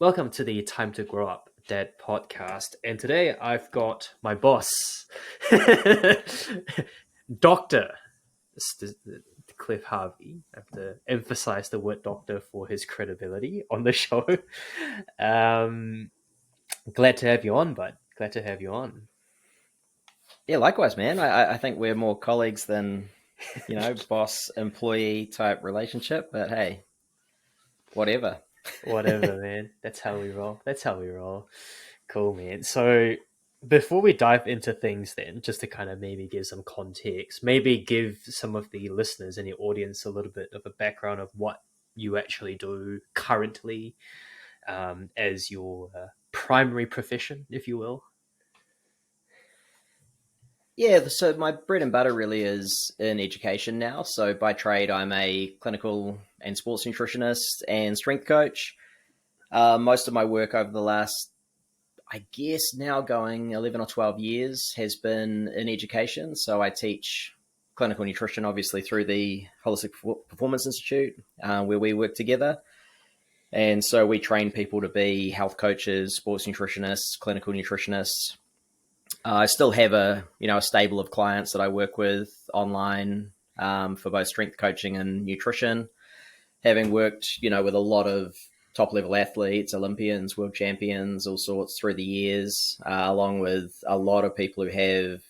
Welcome to the Time to Grow Up Dad podcast. And today I've got my boss, Doctor Cliff Harvey. I have to emphasize the word doctor for his credibility on the show. Um, Glad to have you on, bud. Glad to have you on. Yeah, likewise, man. I think we're more colleagues than, boss employee type relationship. But hey, whatever. Whatever, man. That's how we roll. That's how we roll. Cool, man. So before we dive into things, then, just to kind of maybe give some context, maybe give some of the listeners and the audience a little bit of a background of what you actually do currently as your primary profession, if you will. Yeah, so my bread and butter really is in education now. So by trade, I'm a clinical and sports nutritionist and strength coach. Most of my work over the last, I guess, now going 11 or 12 years has been in education. So I teach clinical nutrition, obviously, through the Holistic Performance Institute, where we work together. And so we train people to be health coaches, sports nutritionists, clinical nutritionists. I still have a stable of clients that I work with online for both strength coaching and nutrition. Having worked, with a lot of top level athletes, Olympians, world champions, all sorts through the years, along with a lot of people who have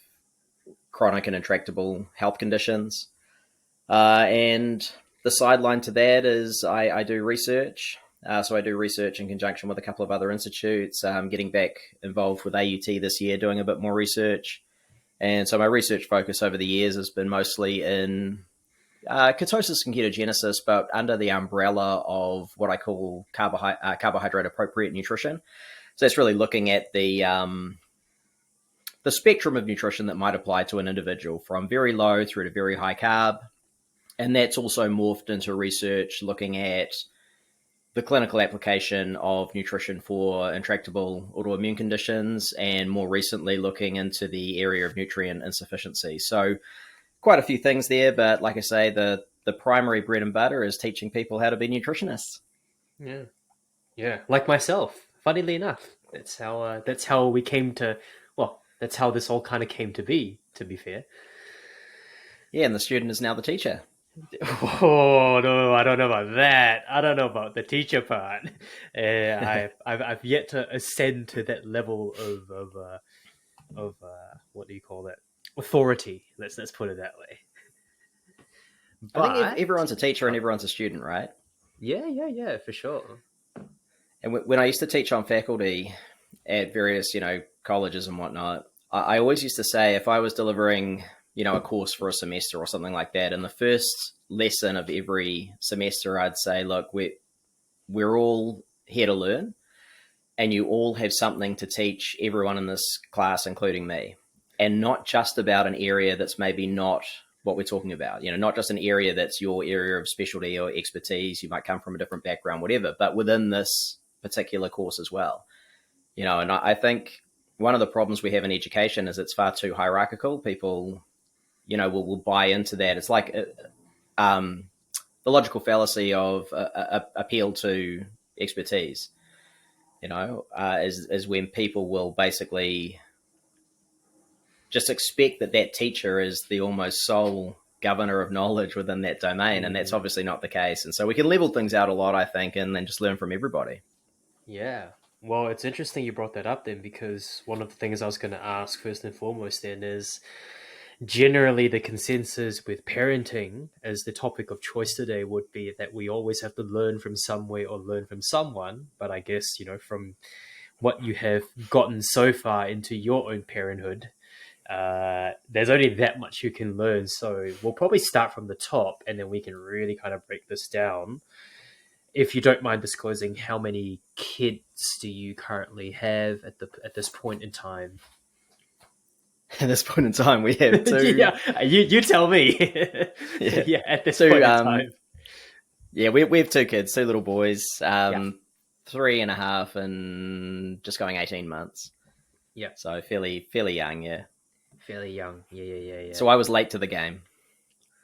chronic and intractable health conditions. And the sideline to that is I do research. So I do research in conjunction with a couple of other institutes, getting back involved with AUT this year, doing a bit more research. And so my research focus over the years has been mostly in ketosis and ketogenesis, but under the umbrella of what I call carbohydrate appropriate nutrition. So it's really looking at the spectrum of nutrition that might apply to an individual from very low through to very high carb. And that's also morphed into research looking at the clinical application of nutrition for intractable autoimmune conditions, and more recently looking into the area of nutrient insufficiency. So quite a few things there, but like I say, the primary bread and butter is teaching people how to be nutritionists. Yeah, like myself. Funnily enough, that's how we came to. Well, that's how this all kind of came to be. To be fair. Yeah, and the student is now the teacher. Oh no, I don't know about that. I don't know about the teacher part. I've yet to ascend to that level of what do you call that? Authority. Let's put it that way. I think But everyone's a teacher and everyone's a student, right? yeah, for sure. And when I used to teach on faculty at various, colleges and whatnot, I always used to say if I was delivering, a course for a semester or something like that, in the first lesson of every semester, I'd say, look, we're all here to learn, and you all have something to teach everyone in this class, including me, and not just about an area that's maybe not what we're talking about, not just an area that's your area of specialty or expertise. You might come from a different background, whatever, but within this particular course as well, and I think one of the problems we have in education is it's far too hierarchical. People, will buy into that. It's like the logical fallacy of appeal to expertise, is when people will basically just expect that teacher is the almost sole governor of knowledge within that domain. And that's obviously not the case. And so we can level things out a lot, I think, and then just learn from everybody. Yeah. Well, it's interesting you brought that up then, because one of the things I was going to ask first and foremost then is generally the consensus with parenting as the topic of choice today would be that we always have to learn from somewhere or learn from someone. But I guess, from what you have gotten so far into your own parenthood, there's only that much you can learn. So we'll probably start from the top and then we can really kind of break this down. If you don't mind disclosing, how many kids do you currently have at this point in time? At this point in time, we have two. Yeah, you tell me. Yeah, Yeah, at this two. point in time. Yeah, we have two kids, two little boys, Yeah, 3.5 and just going 18 months. yeah, So fairly young, yeah. fairly young. Yeah. So I was late to the game.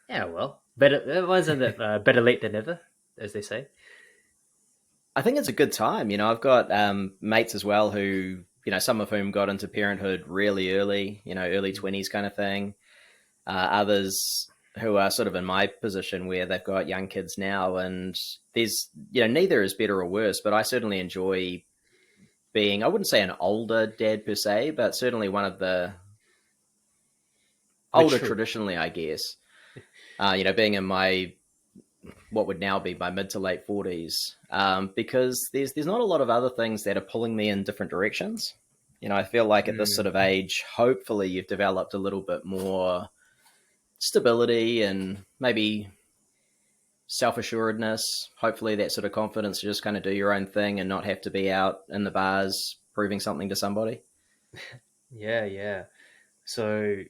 Yeah, well, better wasn't it better late than never, as they say. I think it's a good time. I've got mates as well who, some of whom got into parenthood really early, early 20s kind of thing. Others who are sort of in my position where they've got young kids now, and there's, neither is better or worse, but I certainly enjoy being, I wouldn't say an older dad per se, but certainly one of the older Mature. traditionally, I guess. Being in my what would now be my mid to late 40s, because there's not a lot of other things that are pulling me in different directions. I feel like at this sort Mm. of age, hopefully you've developed a little bit more stability and maybe self assuredness. Hopefully that sort of confidence to just kind of do your own thing and not have to be out in the bars proving something to somebody. Yeah, yeah. So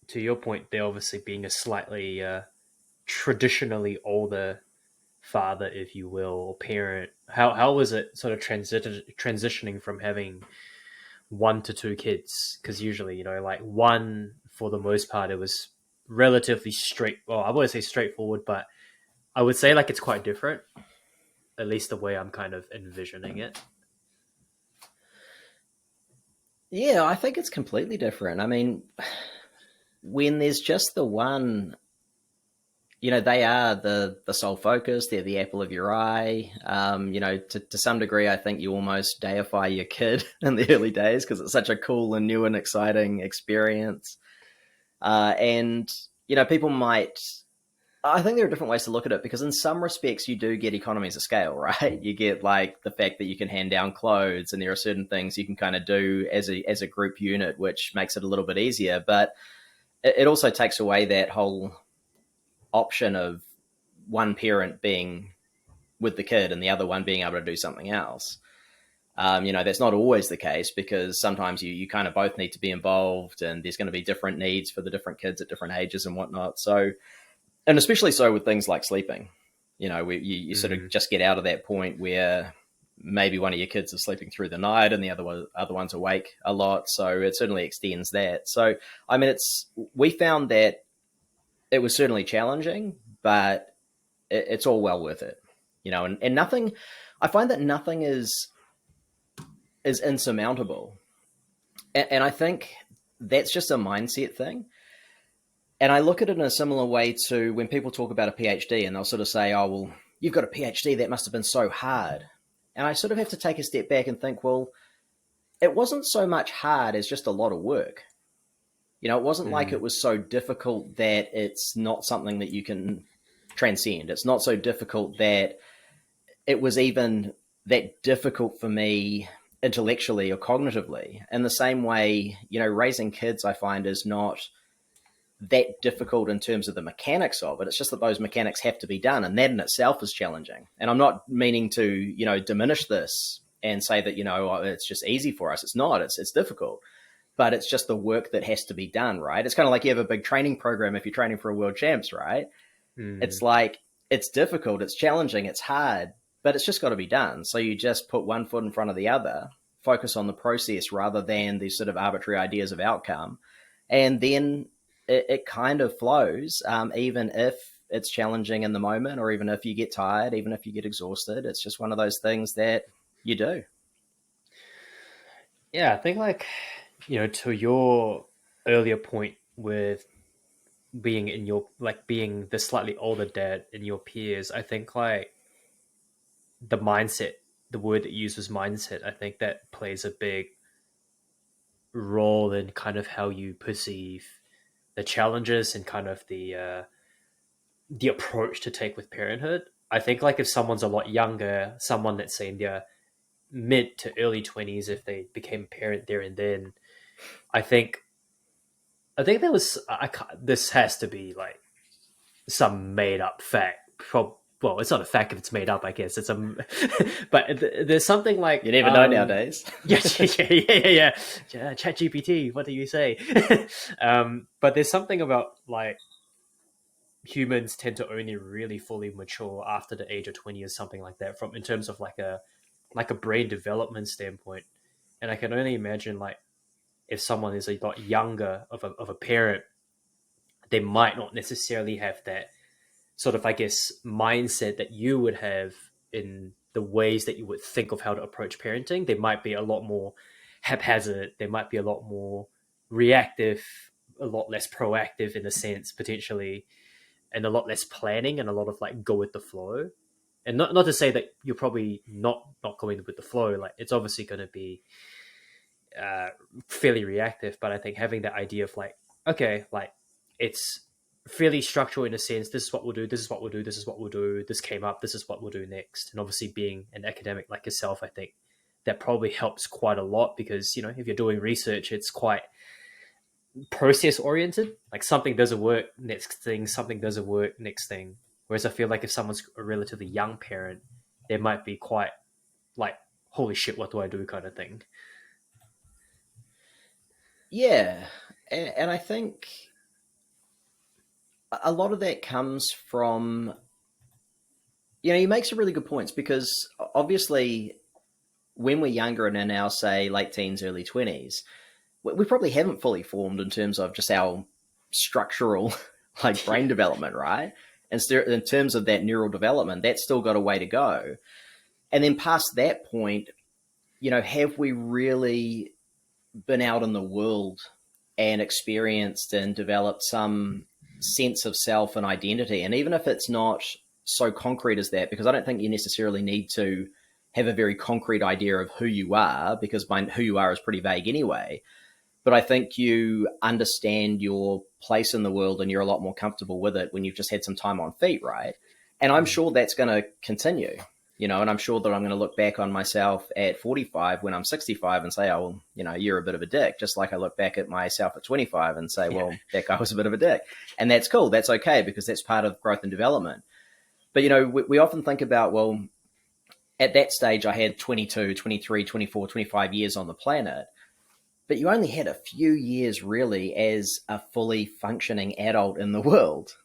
to your point, there obviously being a slightly traditionally older father, if you will, or parent. How was it sort of transitioning from having one to two kids? Because usually, like one for the most part, it was relatively straight. Well, I wouldn't say straightforward, but I would say like it's quite different. At least the way I'm kind of envisioning it. Yeah, I think it's completely different. I mean, when there's just the one, they are the sole focus. They're the apple of your eye. To some degree, I think you almost deify your kid in the early days because it's such a cool and new and exciting experience. And people might. I think there are different ways to look at it because in some respects you do get economies of scale, right? You get like the fact that you can hand down clothes, and there are certain things you can kind of do as a group unit, which makes it a little bit easier. But it also takes away that whole option of one parent being with the kid and the other one being able to do something else. That's not always the case because sometimes you kind of both need to be involved, and there's going to be different needs for the different kids at different ages and whatnot. So, and especially so with things like sleeping, where you sort of Mm. just get out of that point where maybe one of your kids is sleeping through the night and the other one's awake a lot. So it certainly extends that. So, I mean, we found that it was certainly challenging, but it's all well worth it, and nothing. I find that nothing is insurmountable, and I think that's just a mindset thing. And I look at it in a similar way to when people talk about a PhD, and they'll sort of say, "Oh, well, you've got a PhD. That must have been so hard." And I sort of have to take a step back and think, well, it wasn't so much hard as just a lot of work. It wasn't like it Mm. was so difficult that it's not something that you can transcend. It's not so difficult that it was even that difficult for me intellectually or cognitively. In the same way, raising kids I find is not that difficult in terms of the mechanics of it. It's just that those mechanics have to be done, and that in itself is challenging. And I'm not meaning to, diminish this and say that, it's just easy for us. It's not. It's difficult, but it's just the work that has to be done, right? It's kind of like you have a big training program if you're training for a world champs, right? It's Mm. like it's difficult, it's challenging, it's hard, but it's just got to be done. So you just put one foot in front of the other, focus on the process rather than these sort of arbitrary ideas of outcome, and then it kind of flows. Even if it's challenging in the moment, or even if you get tired, even if you get exhausted, it's just one of those things that you do. Yeah, I think like to your earlier point with being in your like being the slightly older dad in your peers, I think like the mindset, the word that you use was mindset. I think that plays a big role in kind of how you perceive the challenges and kind of the approach to take with parenthood. I think like if someone's a lot younger, someone that's say in their mid to early 20s, if they became a parent there and then, I think I think there was this has to be like some made up fact. Well, it's not a fact if it's made up. I guess it's a, but there's something You like never know nowadays. yeah, yeah. Chat GPT. What do you say? But there's something about like humans tend to only really fully mature after the age of 20 or something like that, from in terms of like a brain development standpoint. And I can only imagine like if someone is a lot younger of a parent, they might not necessarily have that sort of, I guess, mindset that you would have in the ways that you would think of how to approach parenting. They might be a lot more haphazard. They might be a lot more reactive, a lot less proactive in a sense, potentially, and a lot less planning and a lot of like go with the flow. And not to say that you're probably not going with the flow. Like it's obviously going to be uh, fairly reactive, but I think having that idea of like, okay, like it's fairly structural in a sense. This is what we'll do. This is what we'll do. This is what we'll do. This came up. This is what we'll do next. And obviously, being an academic like yourself, I think that probably helps quite a lot because if you're doing research, it's quite process oriented. Like something doesn't work, next thing. Something doesn't work, next thing. Whereas I feel like if someone's a relatively young parent, they might be quite like, holy shit, what do I do kind of thing. Yeah, and I think a lot of that comes from, you make some really good points because obviously when we're younger and in our, say, late teens, early 20s, we probably haven't fully formed in terms of just our structural like Yeah, brain development, right? And in terms of that neural development, that's still got a way to go. And then past that point, have we really been out in the world and experienced and developed some sense of self and identity? And even if it's not so concrete as that, because I don't think you necessarily need to have a very concrete idea of who you are, because who you are is pretty vague anyway. But I think you understand your place in the world and you're a lot more comfortable with it when you've just had some time on feet, right? And I'm mm, sure that's going to continue, and I'm sure that I'm going to look back on myself at 45 when I'm 65 and say, oh, well, you're a bit of a dick. Just like I look back at myself at 25 and say, yeah, well, that guy was a bit of a dick. And that's cool. That's okay because that's part of growth and development. But, we often think about, well, at that stage, I had 22, 23, 24, 25 years on the planet, but you only had a few years really as a fully functioning adult in the world.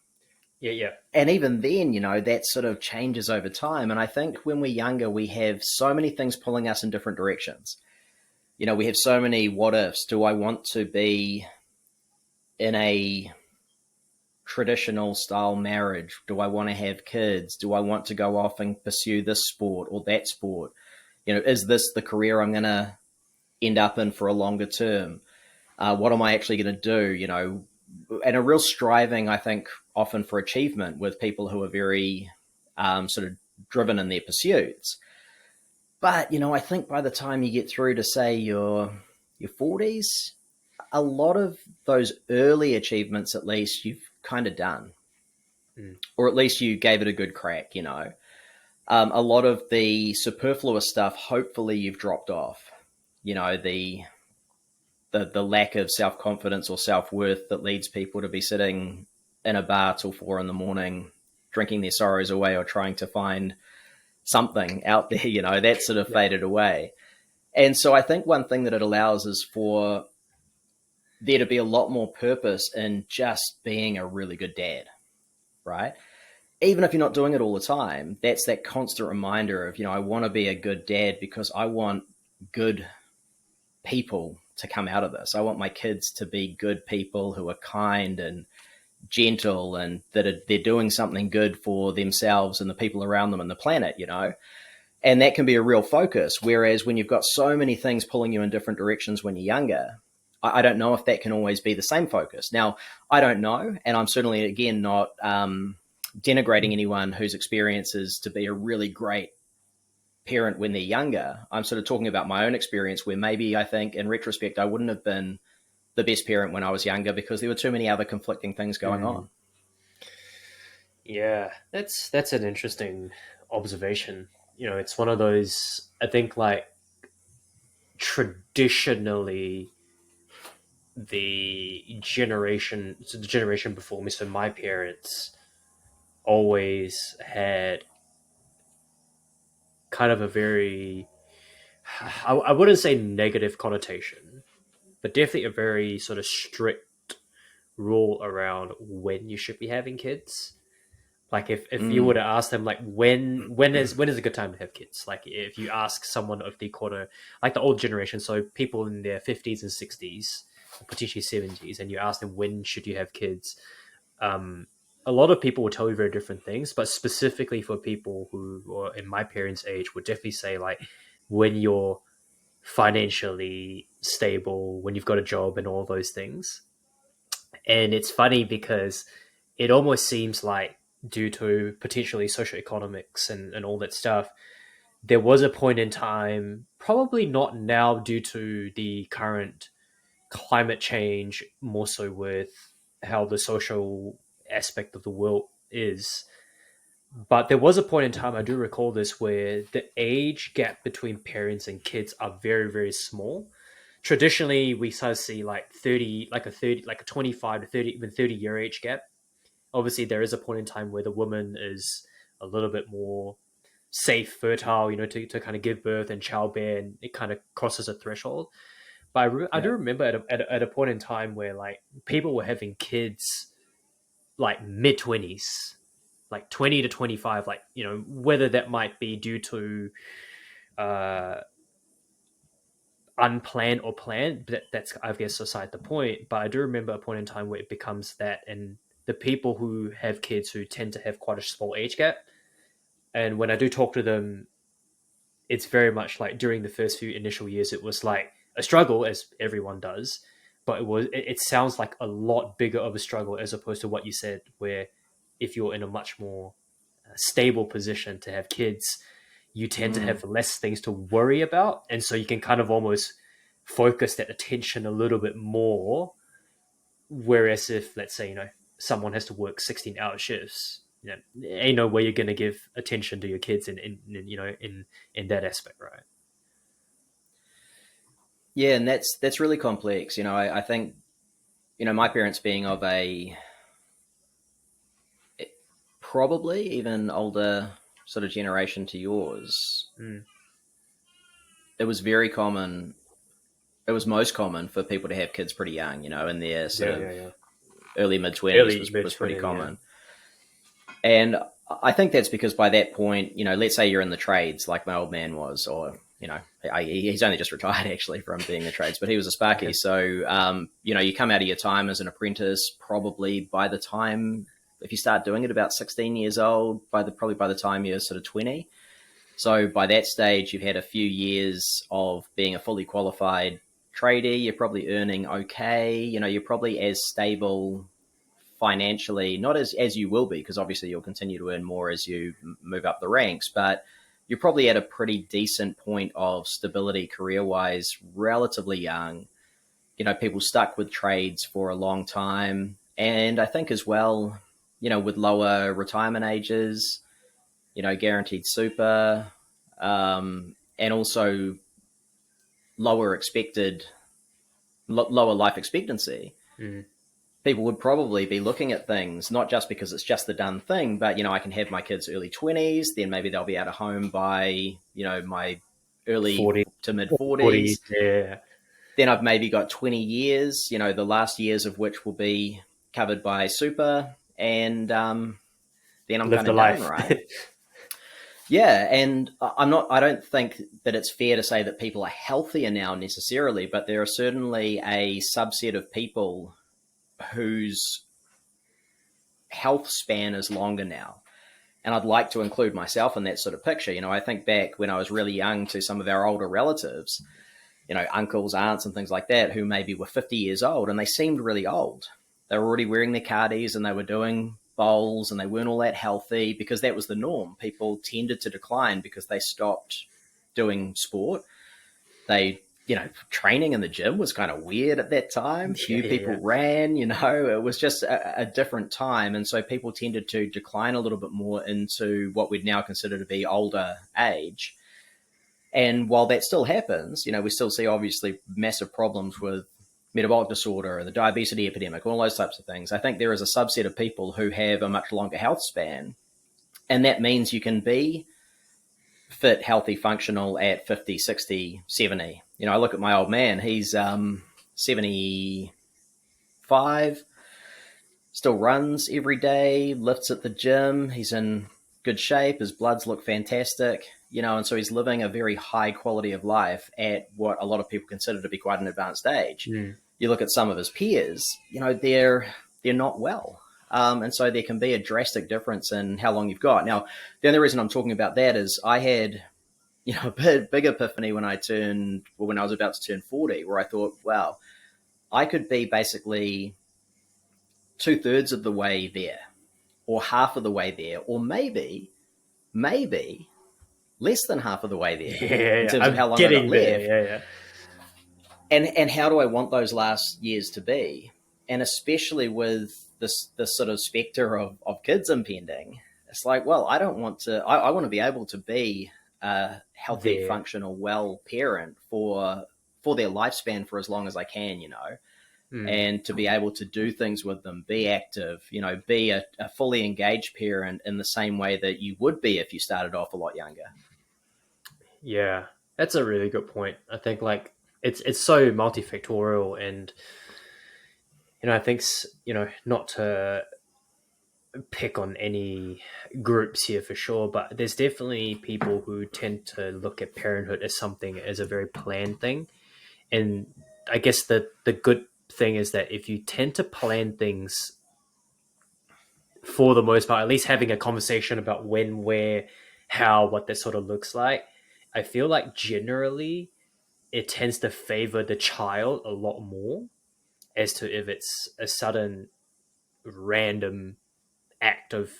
yeah, yeah. And even then, that sort of changes over time. And I think when we're younger, we have so many things pulling us in different directions. We have so many what ifs. Do I want to be in a traditional style marriage? Do I want to have kids? Do I want to go off and pursue this sport or that sport? Is this the career I'm going to end up in for a longer term? What am I actually going to do? And a real striving, I think, often for achievement with people who are very sort of driven in their pursuits. But I think by the time you get through to say your 40s, a lot of those early achievements, at least, you've kind of done, Mm, or at least you gave it a good crack. A lot of the superfluous stuff, hopefully, you've dropped off. The lack of self confidence or self worth that leads people to be sitting in a bar till 4 in the morning, drinking their sorrows away or trying to find something out there, that sort of yeah. faded away. And so I think one thing that it allows is for there to be a lot more purpose in just being a really good dad, right? Even if you're not doing it all the time, that's that constant reminder of, I want to be a good dad because I want good people to come out of this. I want my kids to be good people who are kind and gentle and that they're doing something good for themselves and the people around them and the planet. And that can be a real focus. Whereas when you've got so many things pulling you in different directions when you're younger, I don't know if that can always be the same focus. Now, I don't know. And I'm certainly, again, not denigrating anyone whose experience is to be a really great parent when they're younger. I'm sort of talking about my own experience where maybe I think in retrospect, I wouldn't have been the best parent when I was younger because there were too many other conflicting things going Mm, on. yeah, that's an interesting observation. It's one of those. I think like traditionally, the generation before me, so my parents always had kind of a very, I wouldn't say negative connotation, but definitely a very sort of strict rule around when you should be having kids. Like if you were to Mm. ask them like when is a good time to have kids? Like if you ask someone of the quarter like the old generation, so people in their 50s and 60s, potentially 70s, and you ask them when should you have kids, um, a lot of people will tell you very different things, but specifically for people who are in my parents' age would definitely say like when you're financially stable, when you've got a job and all those things. And it's funny because it almost seems like due to potentially socioeconomics and all that stuff, there was a point in time, probably not now due to the current climate change, more so with how the social aspect of the world is. But there was a point in time, I do recall this, where the age gap between parents and kids are very, very small. Traditionally, we sort of see like 30, like a 30, like a 25 to 30, even 30-year age gap. Obviously, there is a point in time where the woman is a little bit more safe, fertile, to kind of give birth and childbear, and it kind of crosses a threshold. But I do Yeah. remember at a point in time where like people were having kids like mid 20s, like 20 to 25, like, whether that might be due to uh, unplanned or planned, that's, I guess, aside the point. But I do remember a point in time where it becomes that, and the people who have kids who tend to have quite a small age gap. And when I do talk to them, it's very much like during the first few initial years, it was like a struggle, as everyone does, but it sounds like a lot bigger of a struggle as opposed to what you said, where if you're in a much more stable position to have kids, you tend to Mm. have less things to worry about, and so you can kind of almost focus that attention a little bit more. Whereas if, let's say, someone has to work 16-hour shifts, ain't no way you're going to give attention to your kids in that aspect, right? Yeah, and that's really complex. I think my parents being of a probably even older sort of generation to yours, Mm. it was very common. It was most common for people to have kids pretty young. In their sort Yeah, of yeah, yeah. early mid 20s Early was mid pretty 20, yeah. common. And I think that's because by that point, let's say you're in the trades like my old man was, or he's only just retired actually from being in the trades, but he was a sparky. Okay. So you come out of your time as an apprentice probably by the time, if you start doing it about 16 years old, probably by the time you're sort of 20. So by that stage, you've had a few years of being a fully qualified tradie. You're probably earning okay. You're probably as stable financially, not as you will be, because obviously you'll continue to earn more as you move up the ranks, but you're probably at a pretty decent point of stability career wise, relatively young. People stuck with trades for a long time. And I think as well, with lower retirement ages, guaranteed super, and also lower expected, lower life expectancy, Mm. people would probably be looking at things not just because it's just the done thing, but I can have my kids early 20s, then maybe they'll be out of home by my early 40, to mid 40, 40s. yeah. Then I've maybe got 20 years, the last years of which will be covered by super, and then I'm Live kind the of done, life. right? Yeah, and I don't think that it's fair to say that people are healthier now necessarily, but there are certainly a subset of people whose health span is longer now. And I'd like to include myself in that sort of picture. I think back when I was really young to some of our older relatives, uncles, aunts, and things like that, who maybe were 50 years old and they seemed really old. They were already wearing their cardies and they were doing bowls and they weren't all that healthy because that was the norm. People tended to decline because they stopped doing sport. Training in the gym was kind of weird at that time. Yeah, Few yeah, yeah. people ran, it was just a different time. And so people tended to decline a little bit more into what we'd now consider to be older age. And while that still happens, we still see obviously massive problems with metabolic disorder and the diabetes epidemic, all those types of things. I think there is a subset of people who have a much longer health span. And that means you can be fit, healthy, functional at 50, 60, 70. I look at my old man, he's 75, still runs every day, lifts at the gym, he's in good shape, his bloods look fantastic, and so he's living a very high quality of life at what a lot of people consider to be quite an advanced age. Mm. You look at some of his peers, they're not well. And so there can be a drastic difference in how long you've got. Now, the only reason I'm talking about that is I had, a big epiphany when when I was about to turn 40, where I thought, wow, I could be basically 2/3 of the way there, or half of the way there, or maybe less than half of the way there Yeah, yeah, in yeah. terms of I'm how long I got getting there. left. Yeah, yeah. And how do I want those last years to be? And especially with this sort of specter of kids impending, it's like, well, I don't want to. I want to be able to be a healthy, There. functional, well parent for their lifespan for as long as I can, Mm. and to be able to do things with them, be active, be a fully engaged parent in the same way that you would be if you started off a lot younger. Yeah, that's a really good point. I think like it's so multifactorial, and I think not to pick on any groups here for sure, but there's definitely people who tend to look at parenthood as something as a very planned thing, and I guess the good thing is that if you tend to plan things for the most part, at least having a conversation about when, where, how, what that sort of looks like, I feel like generally it tends to favor the child a lot more as to if it's a sudden random act of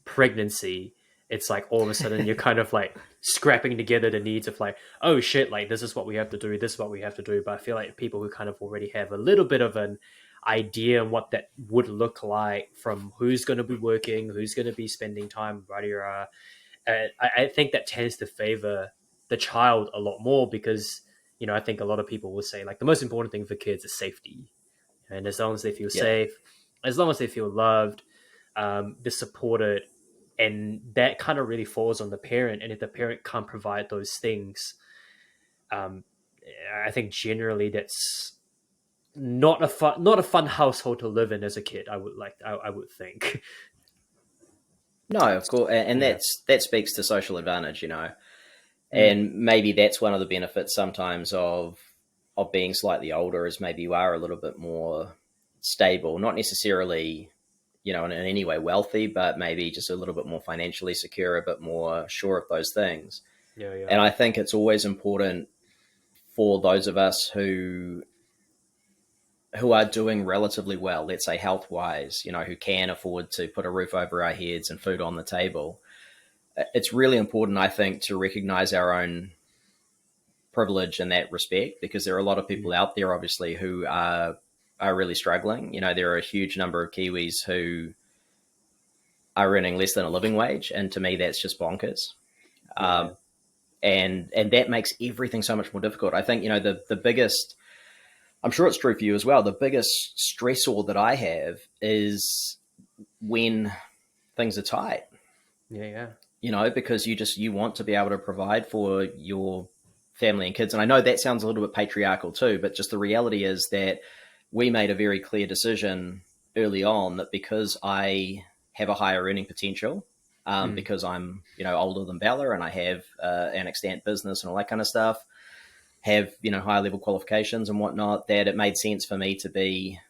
pregnancy. It's like all of a sudden you're kind of like scrapping together the needs of like, oh shit, like this is what we have to do, this is what we have to do. But I feel like people who kind of already have a little bit of an idea on what that would look like, from who's going to be working, who's going to be spending time, rah, I think that tends to favor the child a lot more, because I think a lot of people will say like the most important thing for kids is safety, and as long as they feel Yep. safe, as long as they feel loved, they're supported, and that kind of really falls on the parent. And if the parent can't provide those things, um, I think generally that's not a fun household to live in as a kid. I would think. No, of course, and Yeah. that speaks to social advantage, Mm. and maybe that's one of the benefits sometimes of being slightly older, is maybe you are a little bit more stable, not necessarily, in any way wealthy, but maybe just a little bit more financially secure, a bit more sure of those things. Yeah. Yeah. And I think it's always important for those of us who are doing relatively well, let's say health wise, who can afford to put a roof over our heads and food on the table. It's really important, I think, to recognize our own privilege in that respect, because there are a lot of people Mm. out there, obviously, who are really struggling. There are a huge number of Kiwis who are earning less than a living wage, and to me, that's just bonkers. Yeah. Yeah. Um, and that makes everything so much more difficult. I think the biggest. I'm sure it's true for you as well. The biggest stressor that I have is when things are tight. Yeah. Yeah. Because you want to be able to provide for your family and kids. And I know that sounds a little bit patriarchal too, but just the reality is that we made a very clear decision early on that because I have a higher earning potential, Mm. because I'm older than Bella and I have an extant business and all that kind of stuff, have higher level qualifications and whatnot, that it made sense for me to be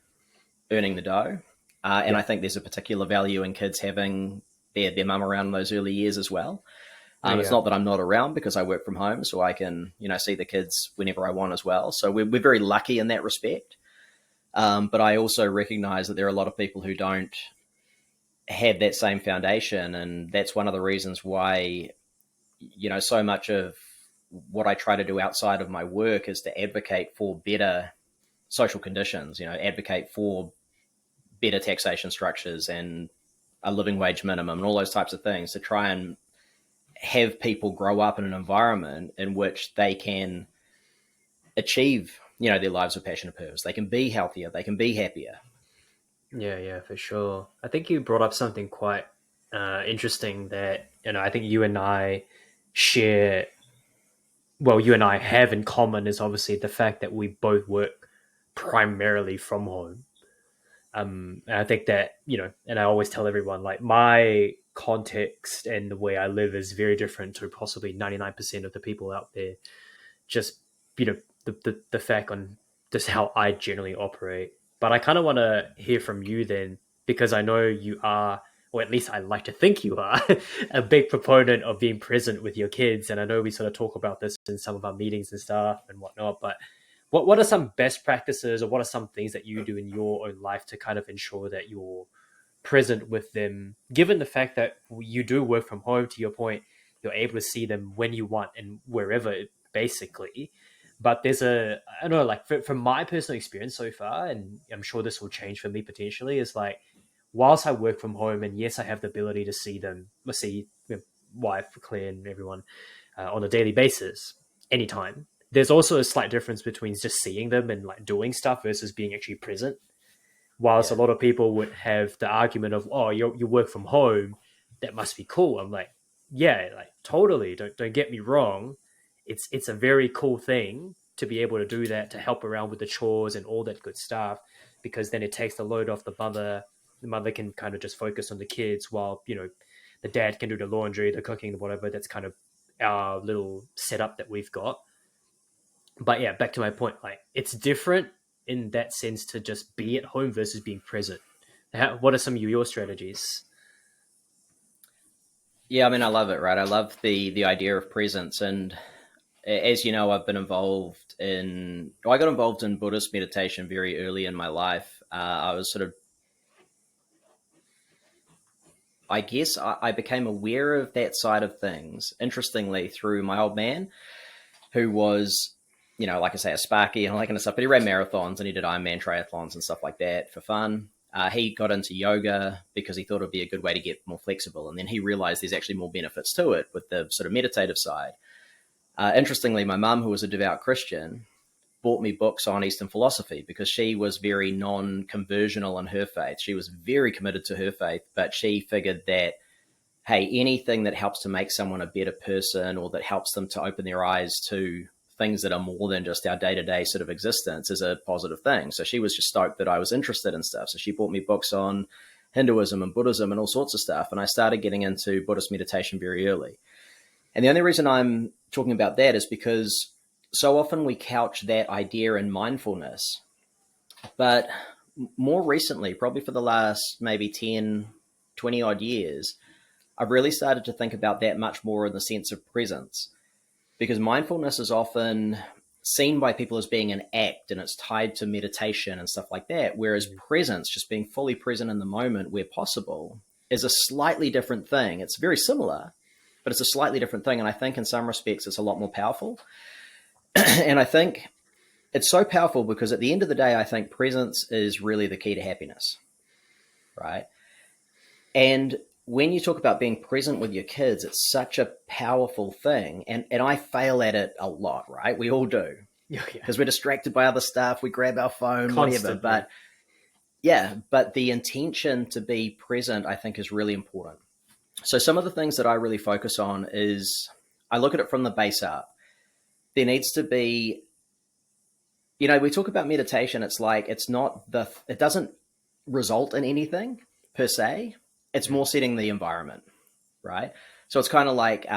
earning the dough. And Yeah. I think there's a particular value in kids having their mum around in those early years as well. Yeah. It's Yeah. not that I'm not around, because I work from home, so I can see the kids whenever I want as well. So we're very lucky in that respect. But I also recognize that there are a lot of people who don't have that same foundation, and that's one of the reasons why so much of what I try to do outside of my work is to advocate for better social conditions. Advocate for better taxation structures and a living wage minimum and all those types of things, to try and have people grow up in an environment in which they can achieve, their lives with passion and purpose. They can be healthier. They can be happier. Yeah, yeah, for sure. I think you brought up something quite interesting that I think you and I share. Well, you and I have in common is obviously the fact that we both work primarily from home. And I think that and I always tell everyone like my context and the way I live is very different to possibly 99% of the people out there. Just the fact on just how I generally operate. But I kind of want to hear from you then. because I know you are, or at least I like to think you are, a big proponent of being present with your kids. And I know we sort of talk about this in some of our meetings and stuff and whatnot, but what are some best practices, or what are some things that you do in your own life to kind of ensure that you're present with them, given the fact that you do work from home? To your point, you're able to see them when you want and wherever, basically. But there's I don't know, like from my personal experience so far, and I'm sure this will change for me potentially, is like, whilst I work from home and yes, I have the ability to see them, see wife, Claire, and everyone on a daily basis, anytime. There's also a slight difference between just seeing them and like doing stuff versus being actually present. Whilst a Yeah. lot of people would have the argument of, oh, you work from home, that must be cool. I'm like, yeah, like totally. Don't get me wrong. It's a very cool thing to be able to do that, to help around with the chores and all that good stuff, because then it takes the load off the mother. The mother can kind of just focus on the kids while, the dad can do the laundry, the cooking, whatever. That's kind of our little setup that we've got. But yeah, back to my point, like it's different in that sense to just be at home versus being present. What are some of your strategies? Yeah, I mean, I love it, right? I love the idea of presence, and as you know, I've been involved in. I got involved in Buddhist meditation very early in my life. I was sort of, I guess, I became aware of that side of things. Interestingly, through my old man, who was, like I say, a Sparky and all that kind of stuff. But he ran marathons and he did Ironman triathlons and stuff like that for fun. He got into yoga because he thought it would be a good way to get more flexible. And then he realized there's actually more benefits to it with the sort of meditative side. Interestingly, my mum, who was a devout Christian, bought me books on Eastern philosophy because she was very non-conversional in her faith. She was very committed to her faith, but she figured that, hey, anything that helps to make someone a better person or that helps them to open their eyes to things that are more than just our day-to-day sort of existence is a positive thing. So she was just stoked that I was interested in stuff. So she bought me books on Hinduism and Buddhism and all sorts of stuff. And I started getting into Buddhist meditation very early. And the only reason I'm talking about that is because so often we couch that idea in mindfulness. But more recently, probably for the last maybe 10, 20 odd years, I've really started to think about that much more in the sense of presence, because mindfulness is often seen by people as being an act and it's tied to meditation and stuff like that. Whereas Mm-hmm. presence, just being fully present in the moment where possible, is a slightly different thing. It's very similar, but it's a slightly different thing. And I think in some respects, it's a lot more powerful. And I think it's so powerful because at the end of the day, I think presence is really the key to happiness, right? And when you talk about being present with your kids, it's such a powerful thing. And I fail at it a lot, right? We all do Yeah, yeah, because we're distracted by other stuff. We grab our phone, whatever. constantly. But yeah, but the intention to be present, I think, is really important. So some of the things that I really focus on is I look at it from the base up. There needs to be, we talk about meditation. It's like, it doesn't result in anything per se. It's more setting the environment, right? So it's kind of like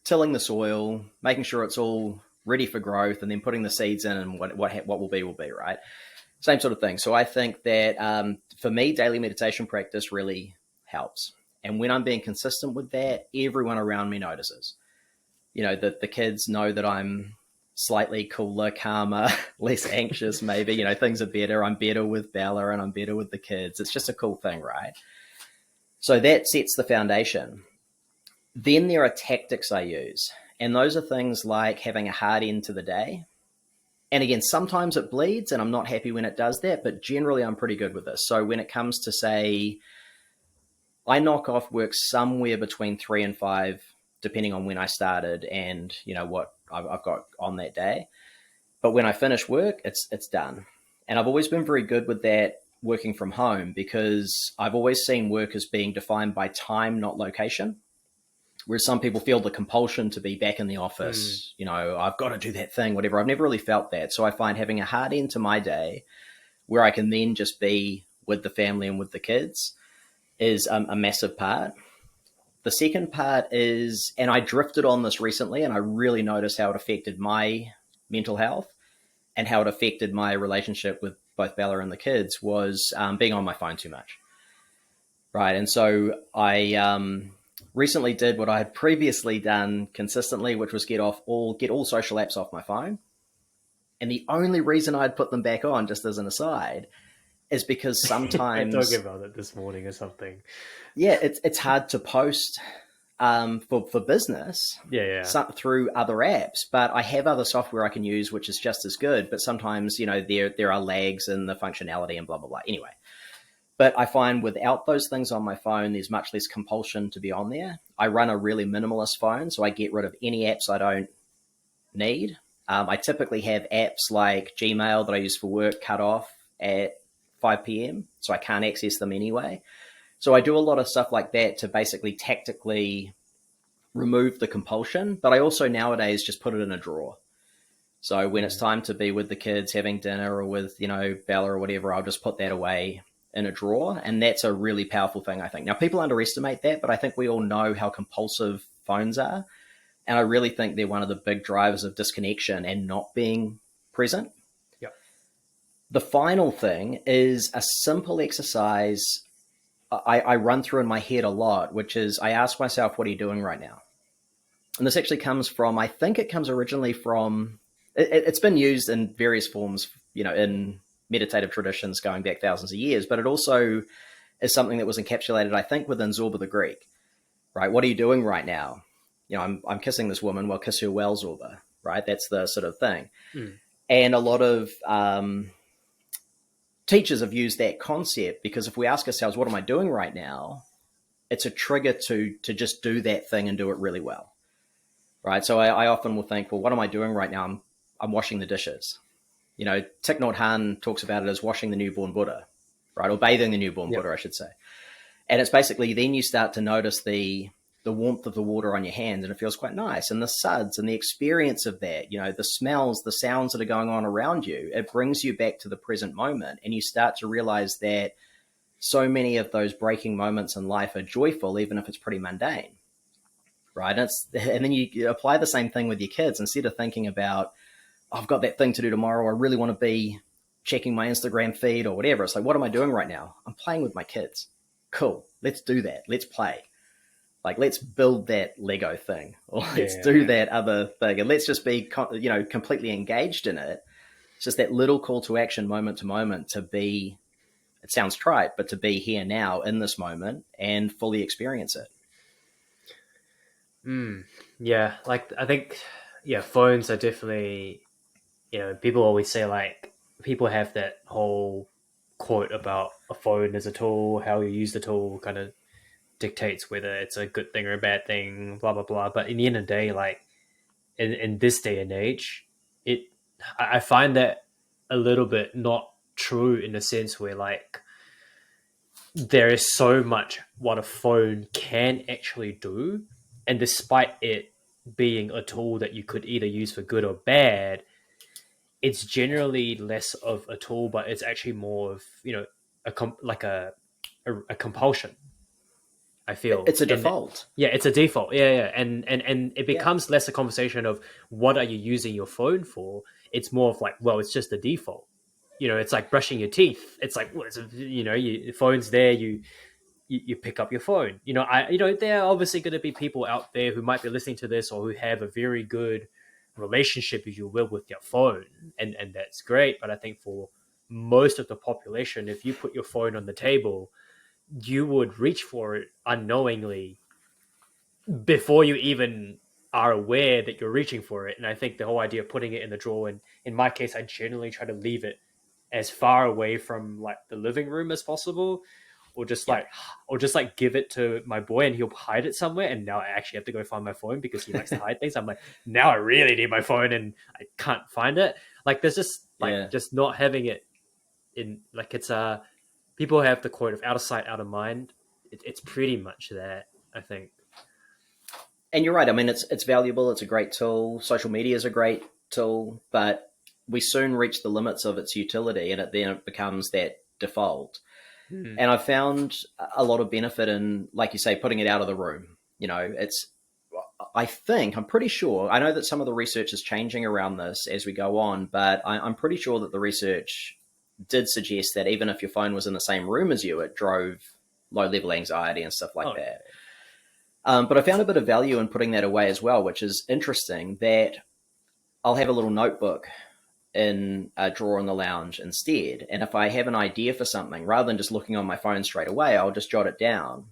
tilling the soil, making sure it's all ready for growth, and then putting the seeds in, and what will be, right? Same sort of thing. So I think that for me, daily meditation practice really helps. And when I'm being consistent with that, everyone around me notices. The kids know that I'm slightly cooler, calmer, less anxious, maybe. Things are better. I'm better with Bella and I'm better with the kids. It's just a cool thing, right? So that sets the foundation. Then there are tactics I use. And those are things like having a hard end to the day. And again, sometimes it bleeds and I'm not happy when it does that, but generally I'm pretty good with this. So when it comes to, say, I knock off work somewhere between 3 and 5, depending on when I started and what I've got on that day. But when I finish work, it's done. And I've always been very good with that working from home because I've always seen work as being defined by time, not location. Whereas some people feel the compulsion to be back in the Mm. office, I've got to do that thing, whatever. I've never really felt that. So I find having a hard end to my day where I can then just be with the family and with the kids is a massive part. The second part is, and I drifted on this recently and I really noticed how it affected my mental health and how it affected my relationship with both Bella and the kids, was being on my phone too much. Right. And so I recently did what I had previously done consistently, which was get all social apps off my phone. And the only reason I'd put them back on, just as an aside, is because I talked sometimes, about it this morning or something. yeah, it's hard to post for business Yeah, yeah, through other apps, but I have other software I can use, which is just as good. But sometimes, there are lags in the functionality and blah blah blah. Anyway, but I find without those things on my phone, there's much less compulsion to be on there. I run a really minimalist phone, so I get rid of any apps I don't need. I typically have apps like Gmail that I use for work cut off at 5 p.m., so I can't access them anyway. So I do a lot of stuff like that to basically tactically remove the compulsion, but I also nowadays just put it in a drawer. So when it's mm, time to be with the kids having dinner or with, Bella or whatever, I'll just put that away in a drawer. And that's a really powerful thing, I think. Now, people underestimate that, but I think we all know how compulsive phones are. And I really think they're one of the big drivers of disconnection and not being present. yeah. The final thing is a simple exercise I run through in my head a lot, which is I ask myself, what are you doing right now? And this actually comes from, I think it comes originally from, it's been used in various forms, in meditative traditions going back thousands of years, but it also is something that was encapsulated, I think, within Zorba the Greek, right? What are you doing right now? I'm kissing this woman. Well, kiss her well, Zorba, right? That's the sort of thing. Mm, And a lot of teachers have used that concept because if we ask ourselves, what am I doing right now? It's a trigger to just do that thing and do it really well, right? So I often will think, well, what am I doing right now? I'm washing the dishes. Thich Nhat Hanh talks about it as washing the newborn Buddha, right? Or bathing the newborn yeah. Buddha, I should say. And it's basically then you start to notice the warmth of the water on your hands, and it feels quite nice. And the suds and the experience of that, the smells, the sounds that are going on around you, it brings you back to the present moment. And you start to realize that so many of those breaking moments in life are joyful, even if it's pretty mundane, right? And then you apply the same thing with your kids. Instead of thinking about, oh, I've got that thing to do tomorrow, I really want to be checking my Instagram feed or whatever. It's like, what am I doing right now? I'm playing with my kids. Cool. Let's do that. Let's play. Like, let's build that Lego thing, or let's Yeah, do yeah. that other thing, and let's just be, completely engaged in it. It's just that little call to action, moment to moment, to be. It sounds trite, but to be here now in this moment and fully experience it. Mm, yeah, like I think, yeah, phones are definitely, people always say like people have that whole quote about a phone as a tool, how you use the tool kind of dictates whether it's a good thing or a bad thing, blah blah blah. But in the end of the day, like in this day and age, it I find that a little bit not true in the sense where like there is so much what a phone can actually do, and despite it being a tool that you could either use for good or bad, it's generally less of a tool, but it's actually more of like a compulsion. I feel, It's a and default. yeah, it's a default. Yeah, yeah, and it Yeah. becomes less a conversation of what are you using your phone for. It's more of like, well, it's just the default. It's like brushing your teeth. It's like, well, your phone's there. You pick up your phone. There are obviously going to be people out there who might be listening to this or who have a very good relationship, if you will, with your phone, and that's great. But I think for most of the population, if you put your phone on the table, you would reach for it unknowingly before you even are aware that you're reaching for it. And I think the whole idea of putting it in the drawer, and in my case, I generally try to leave it as far away from like the living room as possible, or just Yeah. like give it to my boy and he'll hide it somewhere. And now I actually have to go find my phone because he likes to hide things. I'm like, now I really need my phone and I can't find it. Like there's just like Yeah. just not having it in like it's people have the quote of out of sight, out of mind. It's pretty much that, I think. And you're right. I mean, it's valuable. It's a great tool. Social media is a great tool, but we soon reach the limits of its utility, and it becomes that default. Mm. And I found a lot of benefit in, like you say, putting it out of the room. It's. I think I'm pretty sure. I know that some of the research is changing around this as we go on, but I'm pretty sure that the research did suggest that even if your phone was in the same room as you, it drove low level anxiety and stuff like Oh that. yeah. But I found a bit of value in putting that away as well, which is interesting. That I'll have a little notebook in a drawer in the lounge instead. And if I have an idea for something, rather than just looking on my phone straight away, I'll just jot it down.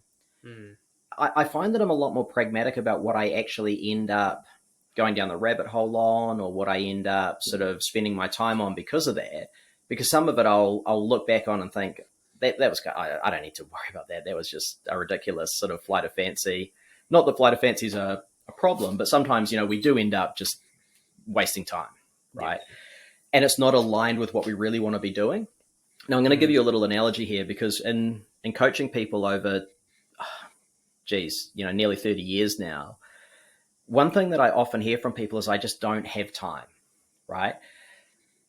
Mm, I find that I'm a lot more pragmatic about what I actually end up going down the rabbit hole on, or what I end up sort of spending my time on because of that. Because some of it I'll look back on and think that was I don't need to worry about that. That was just a ridiculous sort of flight of fancy. Not that flight of fancy is a problem, but sometimes we do end up just wasting time, yeah. right? And it's not aligned with what we really want to be doing. Now I'm going to give Mm, you a little analogy here, because in coaching people over nearly 30 years now, one thing that I often hear from people is I just don't have time, right?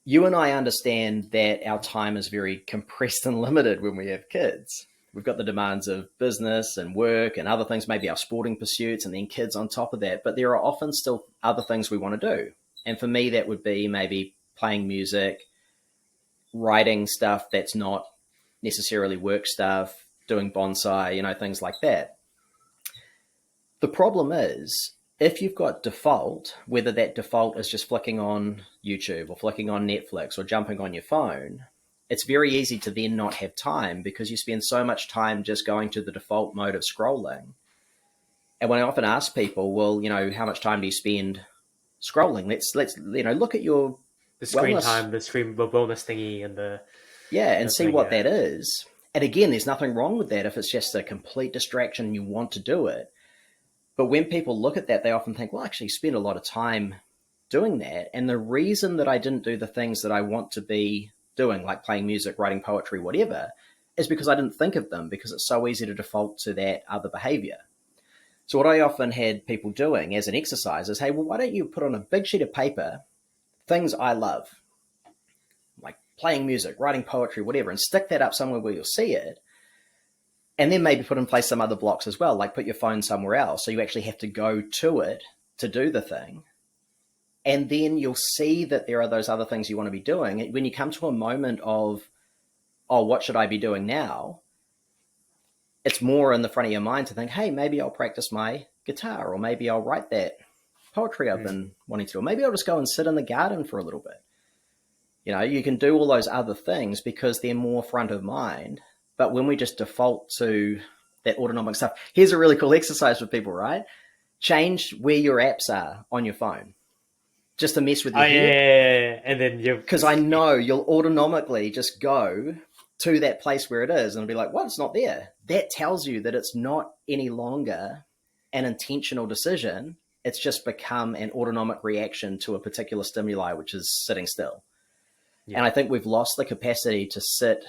You and I understand that our time is very compressed and limited when we have kids. We've got the demands of business and work and other things, maybe our sporting pursuits, and then kids on top of that. But there are often still other things we want to do. And for me, that would be maybe playing music, writing stuff that's not necessarily work stuff, doing bonsai, things like that. The problem is, if you've got default, whether that default is just flicking on YouTube or flicking on Netflix or jumping on your phone, it's very easy to then not have time, because you spend so much time just going to the default mode of scrolling. And when I often ask people, well, how much time do you spend scrolling? Let's look at your the screen wellness, time, the screen wellness thingy, and yeah, and the see thing. what Yeah. that is. And again, there's nothing wrong with that if it's just a complete distraction and you want to do it. But when people look at that, they often think, well, I actually spend a lot of time doing that. And the reason that I didn't do the things that I want to be doing, like playing music, writing poetry, whatever, is because I didn't think of them, because it's so easy to default to that other behavior. So what I often had people doing as an exercise is, hey, well, why don't you put on a big sheet of paper things I love, like playing music, writing poetry, whatever, and stick that up somewhere where you'll see it. And then maybe put in place some other blocks as well, like put your phone somewhere else, so you actually have to go to it to do the thing. And then you'll see that there are those other things you want to be doing. When you come to a moment of, oh, what should I be doing now? It's more in the front of your mind to think, hey, maybe I'll practice my guitar, or maybe I'll write that poetry I've Mm. been wanting to do, or maybe I'll just go and sit in the garden for a little bit. You can do all those other things because they're more front of mind. But when we just default to that autonomic stuff, here's a really cool exercise for people, right? Change where your apps are on your phone, just to mess with Oh your yeah, yeah, head. yeah, yeah. And then you. Because I know you'll autonomically just go to that place where it is and be like, what? It's not there. That tells you that it's not any longer an intentional decision. It's just become an autonomic reaction to a particular stimuli, which is sitting still. Yeah, And I think we've lost the capacity to sit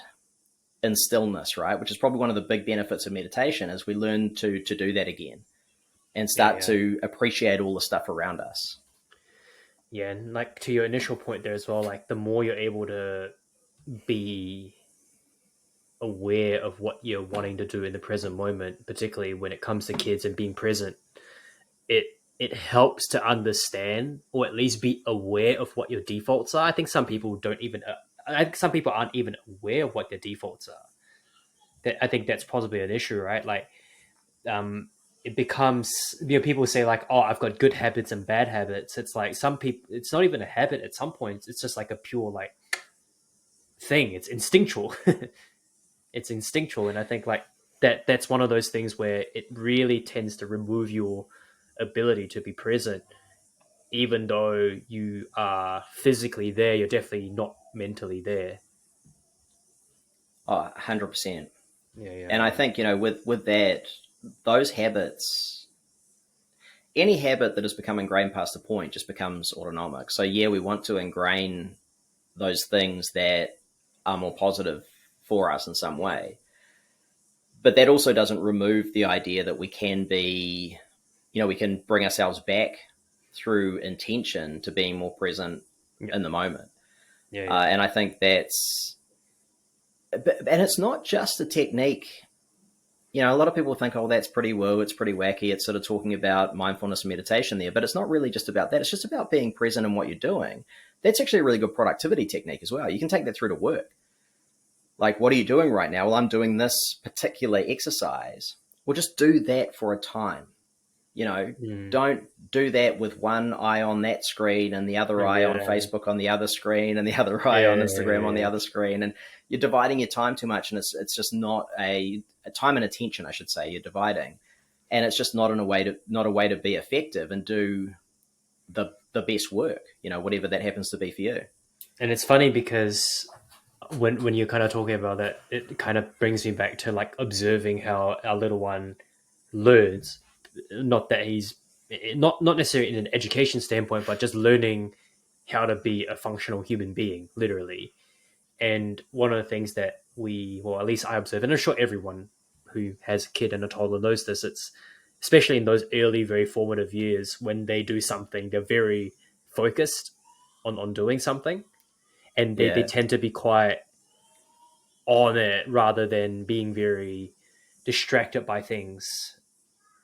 in stillness, right? Which is probably one of the big benefits of meditation, is we learn to do that again and yeah, start yeah, to appreciate all the stuff around us. yeah. And like to your initial point there as well, like the more you're able to be aware of what you're wanting to do in the present moment, particularly when it comes to kids and being present, it it helps to understand, or at least be aware of what your defaults are. I think some people don't even. I think some people aren't even aware of what their defaults are. I think that's possibly an issue, right? Like, it becomes, people say like, oh, I've got good habits and bad habits. It's like some people, it's not even a habit at some points. It's just like a pure like thing. It's instinctual. It's instinctual, and I think like that's one of those things where it really tends to remove your ability to be present. Even though you are physically there, you're definitely not mentally there. Oh, 100%. Yeah, yeah, And I yeah. think, with that, those habits, any habit that has become ingrained past the point just becomes autonomic. So, yeah, we want to ingrain those things that are more positive for us in some way. But that also doesn't remove the idea that we can be, we can bring ourselves back through intention to being more present Yeah, in the moment. yeah, yeah. And I think and it's not just a technique. A lot of people think, oh, that's pretty woo, it's pretty wacky. It's sort of talking about mindfulness and meditation there, but it's not really just about that. It's just about being present in what you're doing. That's actually a really good productivity technique as well. You can take that through to work. Like, what are you doing right now? Well, I'm doing this particular exercise. Well, just do that for a time. You know, Mm. don't do that with one eye on that screen and the other eye on Yeah. Facebook on the other screen and the other eye on Instagram on the Yeah. other screen. And you're dividing your time too much. And it's just not a time and attention, I should say, you're dividing. And it's just not a way to be effective and do the best work, you know, whatever that happens to be for you. And it's funny because when you're kind of talking about that, it kind of brings me back to like observing how our little one learns. Not that he's not necessarily in an education standpoint, but just learning how to be a functional human being, literally. And one of the things that well, at least I observe, and I'm sure everyone who has a kid and a toddler knows this, it's especially in those early, very formative years when they do something, they're very focused on doing something, and they Yeah. tend to be quite on it rather than being very distracted by things.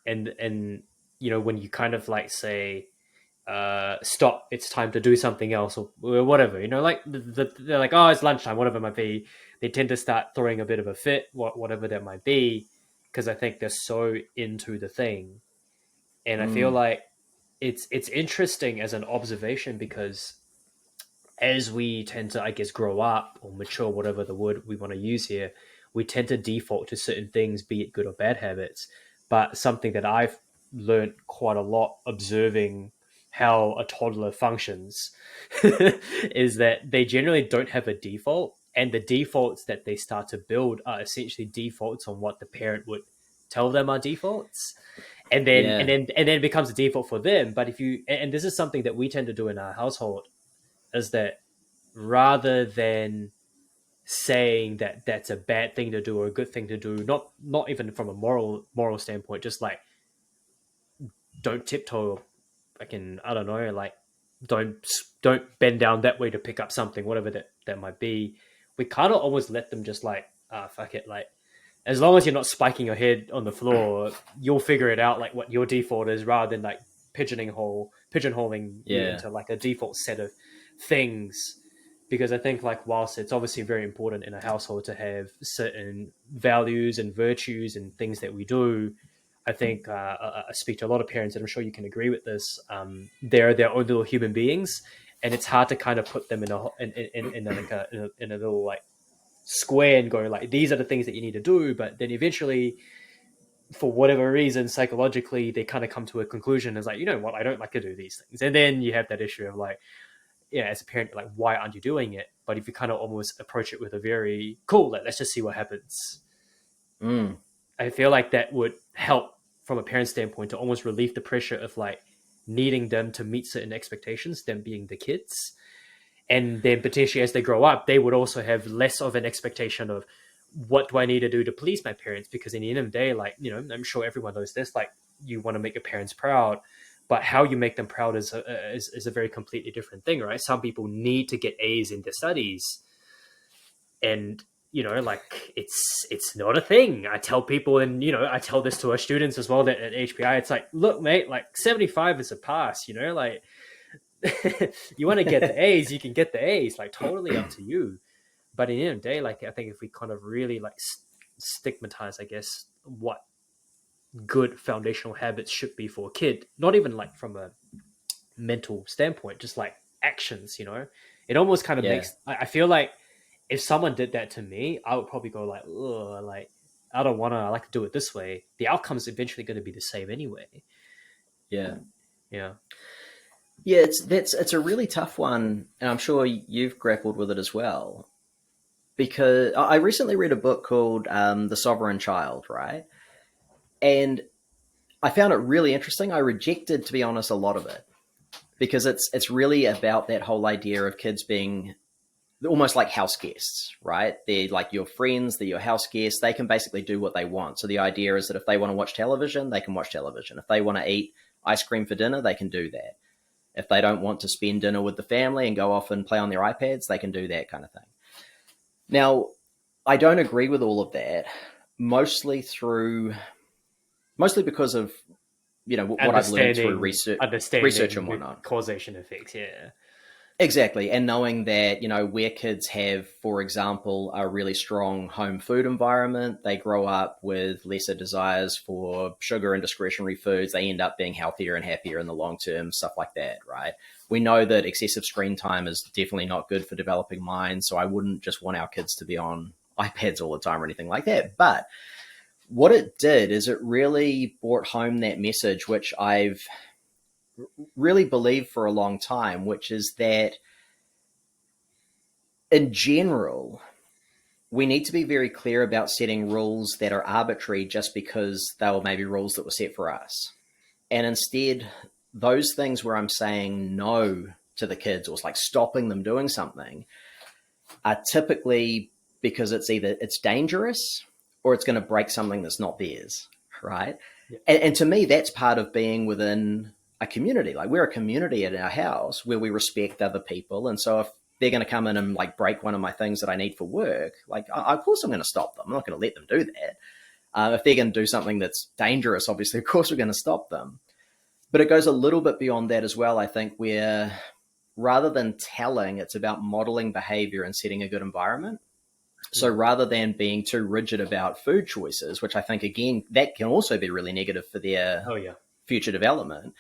And when you kind of like say, stop, it's time to do something else, or whatever, like they're like, oh, it's lunchtime, whatever it might be, they tend to start throwing a bit of a fit, whatever that might be, because I think they're so into the thing. And I feel Mm. like it's interesting as an observation, because as we tend to, I guess, grow up or mature, whatever the word we want to use here, we tend to default to certain things, be it good or bad habits. But something that I've learned quite a lot observing how a toddler functions is that they generally don't have a default. And the defaults that they start to build are essentially defaults on what the parent would tell them are defaults. Yeah. And then it becomes a default for them. But if you, and this is something that we tend to do in our household, is that rather than saying that that's a bad thing to do or a good thing to do, not even from a moral standpoint, just like don't tiptoe, I don't know, like don't don't bend down that way to pick up something, whatever that might be. We kind of almost let them just like, fuck it, like as long as you're not spiking your head on the floor, you'll figure it out, like what your default is, rather than like pigeonholing you Yeah. into like a default set of things. Because I think, like, whilst it's obviously very important in a household to have certain values and virtues and things that we do, I think I speak to a lot of parents, and I'm sure you can agree with this. They're their own little human beings, and it's hard to kind of put them in a little like square and go like, these are the things that you need to do. But then eventually, for whatever reason, psychologically, they kind of come to a conclusion. It's like, you know what, I don't like to do these things, and then you have that issue of like, yeah, as a parent, like, why aren't you doing it? But if you kind of almost approach it with a very cool, like, let's just see what happens, Mm. I feel like that would help from a parent standpoint to almost relieve the pressure of like needing them to meet certain expectations, them being the kids. And then potentially as they grow up, they would also have less of an expectation of what do I need to do to please my parents? Because in the end of the day, like, I'm sure everyone knows this, like, you want to make your parents proud, but how you make them proud is a very completely different thing, right? Some people need to get A's in their studies, and like, it's not a thing. I tell people, and I tell this to our students as well, that at HPI, it's like, look, mate, like 75 is a pass, like you want to get the A's, you can get the A's, like totally up to you. But in the end of the day, like, I think if we kind of really like stigmatize, I guess, what good foundational habits should be for a kid, not even like from a mental standpoint, just like actions, it almost kind of Yeah. makes, I feel like if someone did that to me, I would probably go like, ugh, like, I don't want to, I like to do it this way. The outcome's eventually going to be the same anyway. Yeah. Yeah. Yeah, it's a really tough one, and I'm sure you've grappled with it as well. Because I recently read a book called "The Sovereign Child," right? And I found it really interesting. I rejected, to be honest, a lot of it because it's really about that whole idea of kids being almost like house guests, right? They're like your friends, they're your house guests. They can basically do what they want. So the idea is that if they want to watch television, they can watch television. If they want to eat ice cream for dinner, they can do that. If they don't want to spend dinner with the family and go off and play on their iPads, they can do that kind of thing. Now, I don't agree with all of that, mostly because of what I've learned through research Understanding and the whatnot. causation effects. Yeah. Exactly. And knowing that, where kids have, for example, a really strong home food environment, they grow up with lesser desires for sugar and discretionary foods. They end up being healthier and happier in the long term, stuff like that, right? We know that excessive screen time is definitely not good for developing minds. So I wouldn't just want our kids to be on iPads all the time or anything like that. But what it did is it really brought home that message, which I've really believed for a long time, which is that in general, we need to be very clear about setting rules that are arbitrary just because they were maybe rules that were set for us. And instead, those things where I'm saying no to the kids or it's like stopping them doing something are typically because it's either it's dangerous or it's going to break something that's not theirs, right? Yeah. And to me, that's part of being within a community. Like we're a community at our house where we respect other people. And so if they're going to come in and like break one of my things that I need for work, like of course I'm going to stop them. I'm not going to let them do that. If they're going to do something that's dangerous, obviously, of course we're going to stop them. But it goes a little bit beyond that as well. I think where rather than telling, it's about modeling behavior and setting a good environment. So rather than being too rigid about food choices, which I think, again, that can also be really negative for their Oh yeah. future development,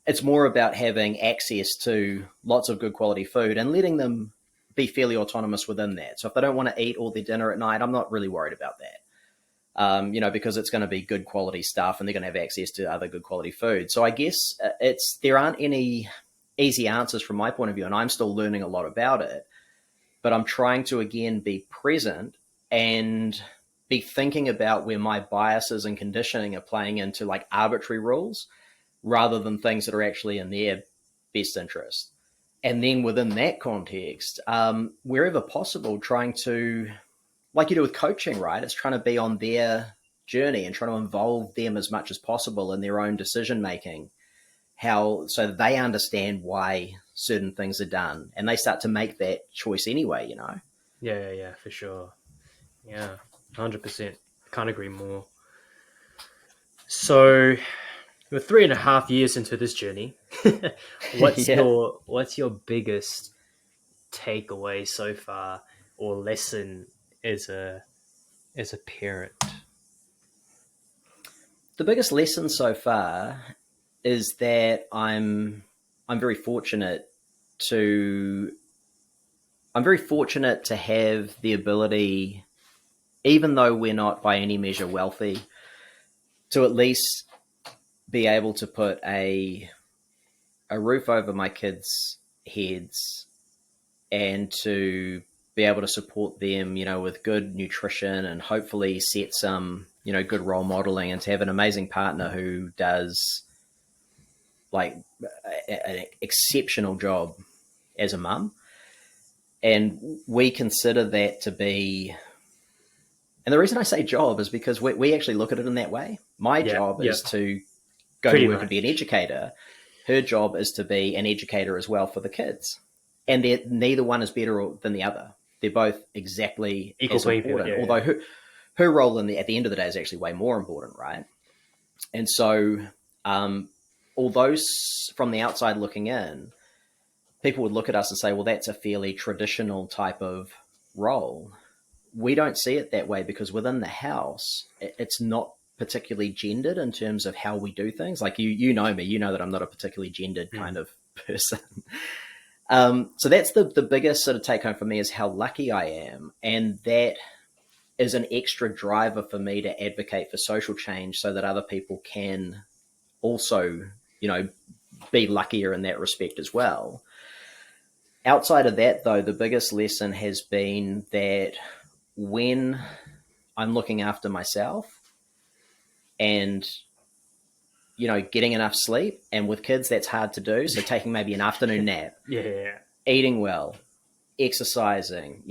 it's more about having access to lots of good quality food and letting them be fairly autonomous within that. So if they don't want to eat all their dinner at night, I'm not really worried about that. Because it's going to be good quality stuff and they're going to have access to other good quality food. So I guess there aren't any easy answers from my point of view, and I'm still learning a lot about it. But I'm trying to, again, be present and be thinking about where my biases and conditioning are playing into like arbitrary rules rather than things that are actually in their best interest. And then within that context, wherever possible, trying to, like you do with coaching, right? It's trying to be on their journey and trying to involve them as much as possible in their own decision making, how so that they understand why certain things are done and they start to make that choice anyway. Yeah, for sure. Yeah, 100%. Can't agree more. So we're 3.5 years into this journey. what's Yeah. your what's your biggest takeaway so far, or lesson as a parent? The biggest lesson so far is that I'm very fortunate to I'm very fortunate to have the ability, even though we're not by any measure wealthy, to at least be able to put a roof over my kids' heads and to be able to support them, with good nutrition and hopefully set some, good role modeling, and to have an amazing partner who does like an exceptional job as a mum. And we consider that to be, and the reason I say job is because we actually look at it in that way. My Yeah, job yeah, is to go to pretty work and much. be an educator. Her job is to be an educator as well for the kids. And neither one is better than the other. They're both exactly Equal as playing field. important. Yeah, Although her role at the end of the day is actually way more important, right? And so, although from the outside looking in, people would look at us and say, "Well, that's a fairly traditional type of role." We don't see it that way because within the house, it's not particularly gendered in terms of how we do things. Like you know me, you know that I'm not a particularly gendered yeah. kind of person. So that's the biggest sort of take home for me is how lucky I am. And that is an extra driver for me to advocate for social change so that other people can also, be luckier in that respect as well. Outside of that, though, the biggest lesson has been that when I'm looking after myself and getting enough sleep, and with kids that's hard to do, so taking maybe an afternoon nap, Yeah. eating well, exercising,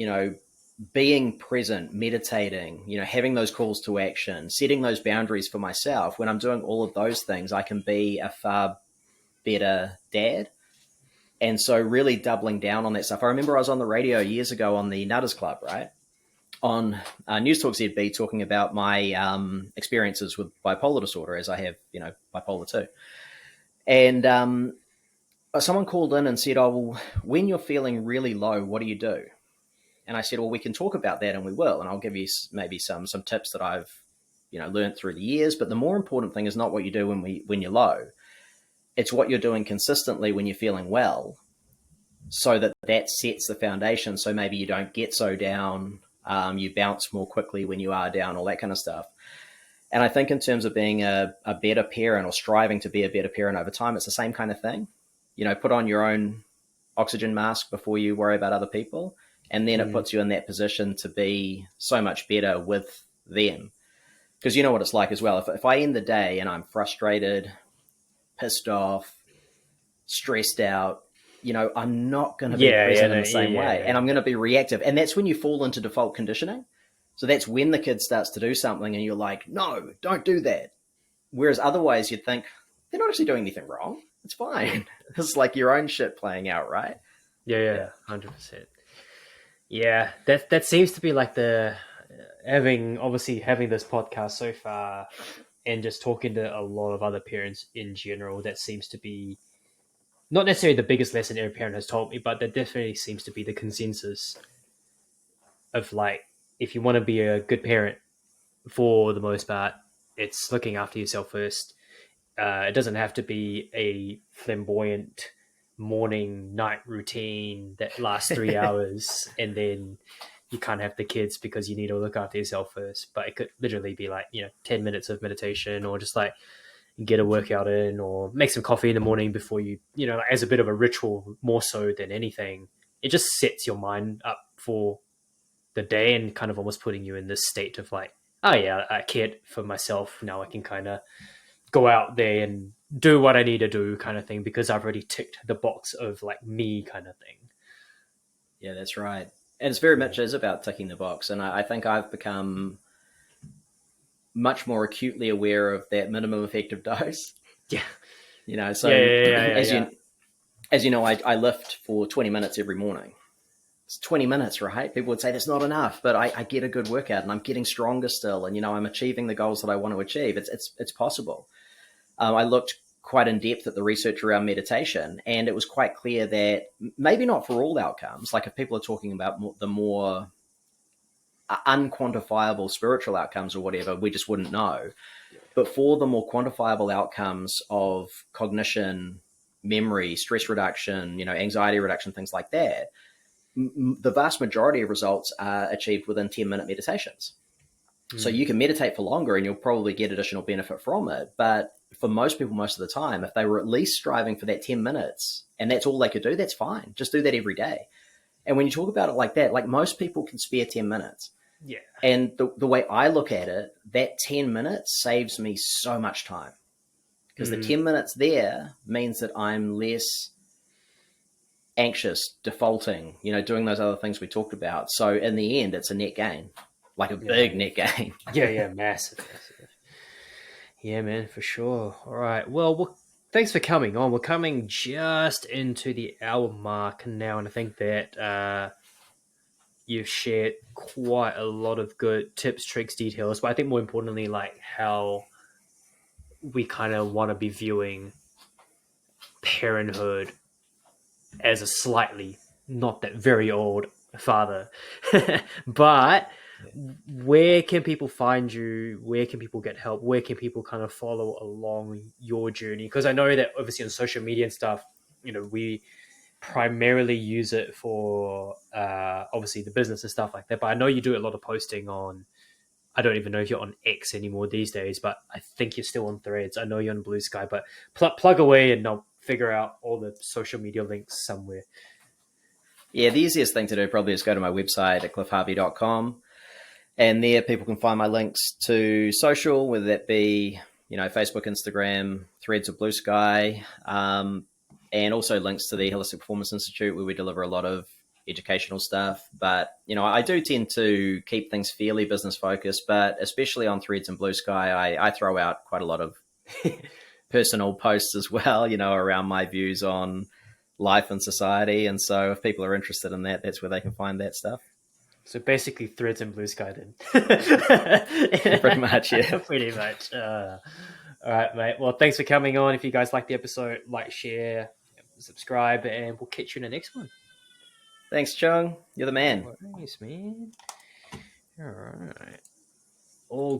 being present, meditating, having those calls to action, setting those boundaries for myself. When I'm doing all of those things, I can be a far better dad. And so really doubling down on that stuff. I remember I was on the radio years ago on the Nutters Club, right? On News Talk ZB, talking about my experiences with bipolar disorder, as I have, bipolar too. And someone called in and said, "Oh, well, when you're feeling really low, what do you do?" And I said, "Well, we can talk about that, and we will, and I'll give you maybe some tips that I've learned through the years. But the more important thing is not what you do when you're low; it's what you're doing consistently when you're feeling well, so that sets the foundation. So maybe you don't get so down, you bounce more quickly when you are down, all that kind of stuff." And I think in terms of being a better parent or striving to be a better parent over time, it's the same kind of thing. Put on your own oxygen mask before you worry about other people. And then it puts you in that position to be so much better with them. Because you know what it's like as well. If I end the day and I'm frustrated, pissed off, stressed out, I'm not going to be Yeah, yeah, present in no, the yeah, same yeah, way. yeah. And I'm going to be reactive. And that's when you fall into default conditioning. So that's when the kid starts to do something and you're like, no, don't do that. Whereas otherwise you'd think, they're not actually doing anything wrong. It's fine. It's like your own shit playing out, right? Yeah, yeah, Yeah. 100%. Yeah, that seems to be like the having this podcast so far, and just talking to a lot of other parents in general. That seems to be not necessarily the biggest lesson every parent has told me, but that definitely seems to be the consensus of like, if you want to be a good parent, for the most part, it's looking after yourself first. It doesn't have to be a flamboyant morning night routine that lasts 3 hours and then you can't have the kids because you need to look after yourself first. But it could literally be like, 10 minutes of meditation, or just like get a workout in, or make some coffee in the morning before like, as a bit of a ritual more so than anything. It just sets your mind up for the day and kind of almost putting you in this state of like, oh yeah, I cared for myself. Now I can kind of go out there and do what I need to do, kind of thing, because I've already ticked the box of like me, kind of thing. Yeah, that's right. And it's very Yeah. much is about ticking the box. And I think I've become much more acutely aware of that minimum effective dose. Yeah. Yeah. So Yeah. Yeah. Yeah. as Yeah. you know, I lift for 20 minutes every morning. It's 20 minutes, right? People would say that's not enough, but I get a good workout and I'm getting stronger still. And, I'm achieving the goals that I want to achieve. It's possible. I looked quite in depth at the research around meditation, and it was quite clear that maybe not for all outcomes, like if people are talking about the more unquantifiable spiritual outcomes or whatever, we just wouldn't know. But for the more quantifiable outcomes of cognition, memory, stress reduction, anxiety reduction, things like that, the vast majority of results are achieved within 10-minute meditations. So you can meditate for longer and you'll probably get additional benefit from it. But for most people, most of the time, if they were at least striving for that 10 minutes and that's all they could do, that's fine. Just do that every day. And when you talk about it like that, like most people can spare 10 minutes. Yeah. And the way I look at it, that 10 minutes saves me so much time, because the 10 minutes there means that I'm less anxious, defaulting, doing those other things we talked about. So in the end, it's a net gain, like a big net gain. Yeah. Yeah. Massive. Massive. Yeah, man, for sure. All right. Well, thanks for coming on. We're coming just into the hour mark now, and I think that you've shared quite a lot of good tips, tricks, details, but I think more importantly, like how we kind of want to be viewing parenthood as a slightly not that very old father. But where can people find you? Where can people get help? Where can people kind of follow along your journey? Because I know that obviously on social media and stuff, we primarily use it for obviously the business and stuff like that. But I know you do a lot of posting on. I don't even know if you're on X anymore these days, but I think you're still on Threads. I know you're on Blue Sky, but plug away and I'll figure out all the social media links somewhere. Yeah, the easiest thing to do probably is go to my website at cliffharvey.com. And there people can find my links to social, whether that be, Facebook, Instagram, Threads, or Blue Sky, and also links to the Holistic Performance Institute, where we deliver a lot of educational stuff. But, I do tend to keep things fairly business focused, but especially on Threads and Blue Sky, I throw out quite a lot of personal posts as well, around my views on life and society. And so if people are interested in that, that's where they can find that stuff. So basically, Threads and Blue Sky then. Pretty much, yeah. Pretty much. All right, mate. Well, thanks for coming on. If you guys like the episode, like, share, subscribe, and we'll catch you in the next one. Thanks, Chung. You're the No man. worries, man. All right. All